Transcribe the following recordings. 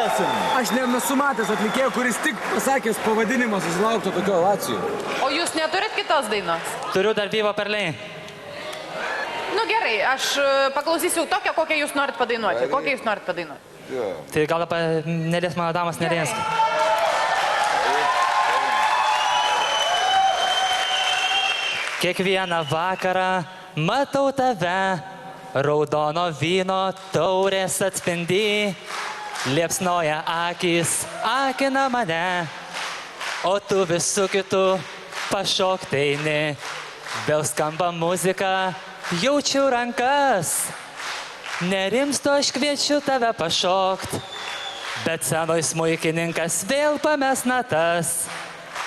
Aš nesu matęs atlikėjo, kuris tik pasakęs pavadinimą susilauktų tokio ovacijų. O jūs neturit kitos dainos? Turiu dar Viva per Lei. Nu gerai, aš paklausysiu tokią, kokią jūs norit padainuoti. Kokią jūs norit padainuoti? Tai gal Nelės mano damas Nelės. Kiekvieną vakarą matau tave, raudono vyno taurės atspindi, liepsnoja akys, akina mane, o tu visų kitų pašokteini. Vėl skamba muzika, jaučiu rankas, nerimstu aš kviečiu tave pašokt, bet senoj smuikininkas vėl pames natas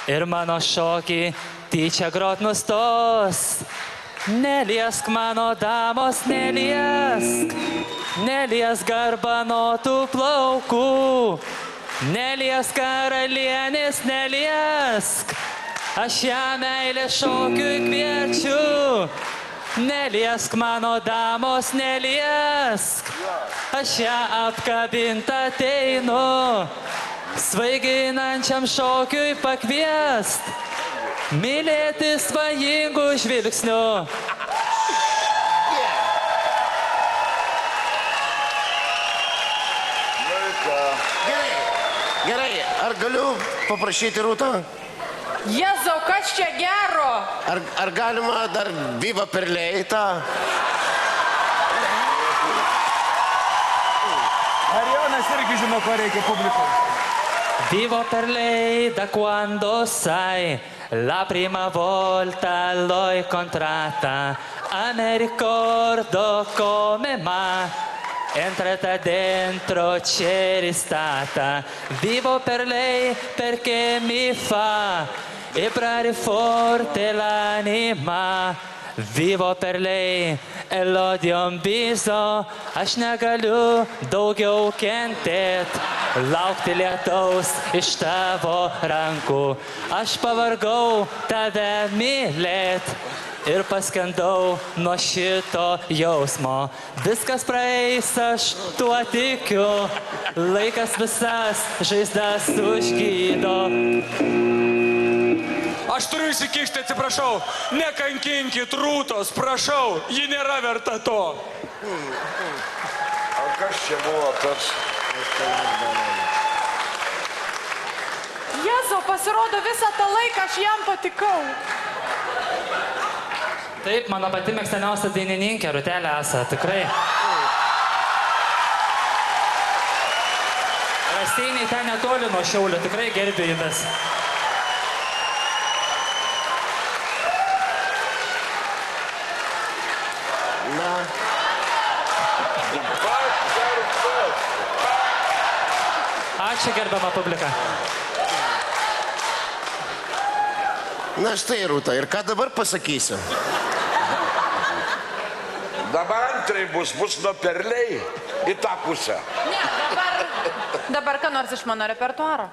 ir mano šokį tyčia grot nustos. Neliesk mano damos, neliesk, neliesk garbanotų plaukų, neliesk karalienės, neliesk, aš ją meilę šokiui kviečiu. Neliesk mano damos, neliesk, aš ją apkabintą ateinu, svaiginančiam šokiui pakviest, mylėti svajingų žvilgsnių. Gerai, ar galiu paprašyti Rūtą? Jėzau, kas čia gero? Ar galima dar Viva per Lei tą? Arijonas irgi žino, ko reikia publikai. Vivo per lei da quando sai, la prima volta l'ho incontrata, me ricordo come mai entrata dentro c'eri stata. Vivo per lei perché mi fa vibrare forte l'anima. Vivo per lei e l'odio un viso, aš negaliu daugiau kentėt, laukti lietaus iš tavo rankų. Aš pavargau tave mylėt ir paskendau nuo šito jausmo. Viskas praeis, aš tuo tikiu, laikas visas žaizdas užgydo. Aš turiu įsikišti, atsiprašau, nekankinkit Rūtos, prašau, ji nėra verta to. O kas čia buvo tas? Jėzau, pasirodo visą tą laiką aš jam patikau. Taip, mano pati mėgstamiausia dainininkė, Rūtelė esą, tikrai. Rasteiniai ten netoli nuo Šiaulio, tikrai gerbiu jumis. Ačiū, gerbiama publika. Na štai, Rūta, ir ką dabar pasakysiu? Dabar antrai bus nuo per Lei į tą pusę. Ne, dabar ką nors iš mano repertuaro.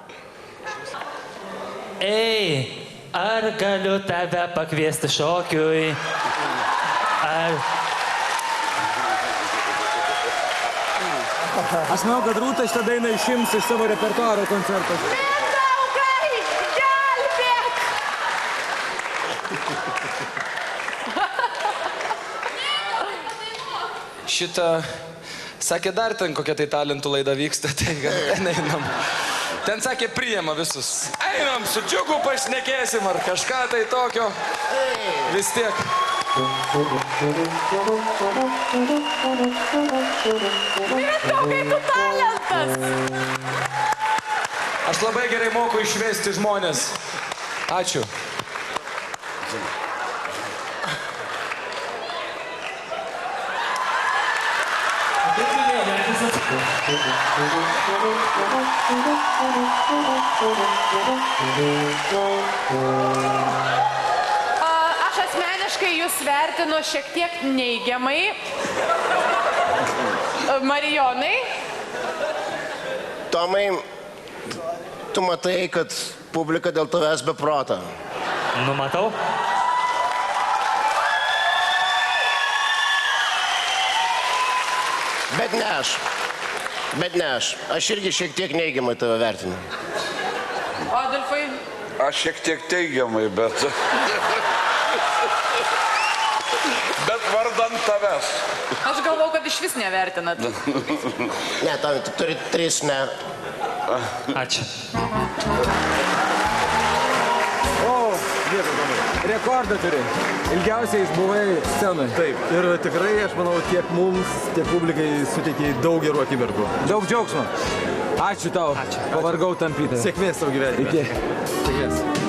Ei, ar galiu tave pakviesti šokiui? Aš manau, kad Rūta šitą dainą išims iš savo repertuaro koncertos. Mindaugai, gelbėk! Šitą, sakė, dar ten kokia tai talentų laida vyksta, tai ten einam. Ten sakė, priima visus. Einam, su Džiugu pašnekėsim ar kažką tai tokio. Vis tiek. Mindaugai, tu talentas! Aš labai gerai moku išvesti žmonės. Ačiū. Aš asmeniškai jūs vertinu šiek tiek neigiamai. Marijonai? Tomai, tu matai, kad publika dėl tavęs beprota. Numatau. Bet ne aš. Bet ne aš. Aš irgi šiek tiek neigiamai tave vertinu. O Adolfai? Aš šiek tiek teigiamai, bet... Bet vardan tavęs. Aš galvau, kad iš vis nevertinat. Ne, Tomi, tu turi 3 ne. Ačiū. O, dėkui, Tomai. Rekordą turi. Ilgiausiai išbuvai scenui. Taip, ir tikrai, aš manau, tiek mums, tiek publikai suteikė daug gerų akimirkų. Daug džiaugsmo. Ačiū tau. Ačiū. Pavargau tampyti. Sėkmės savo gyvenime. Iki. Sėkmės.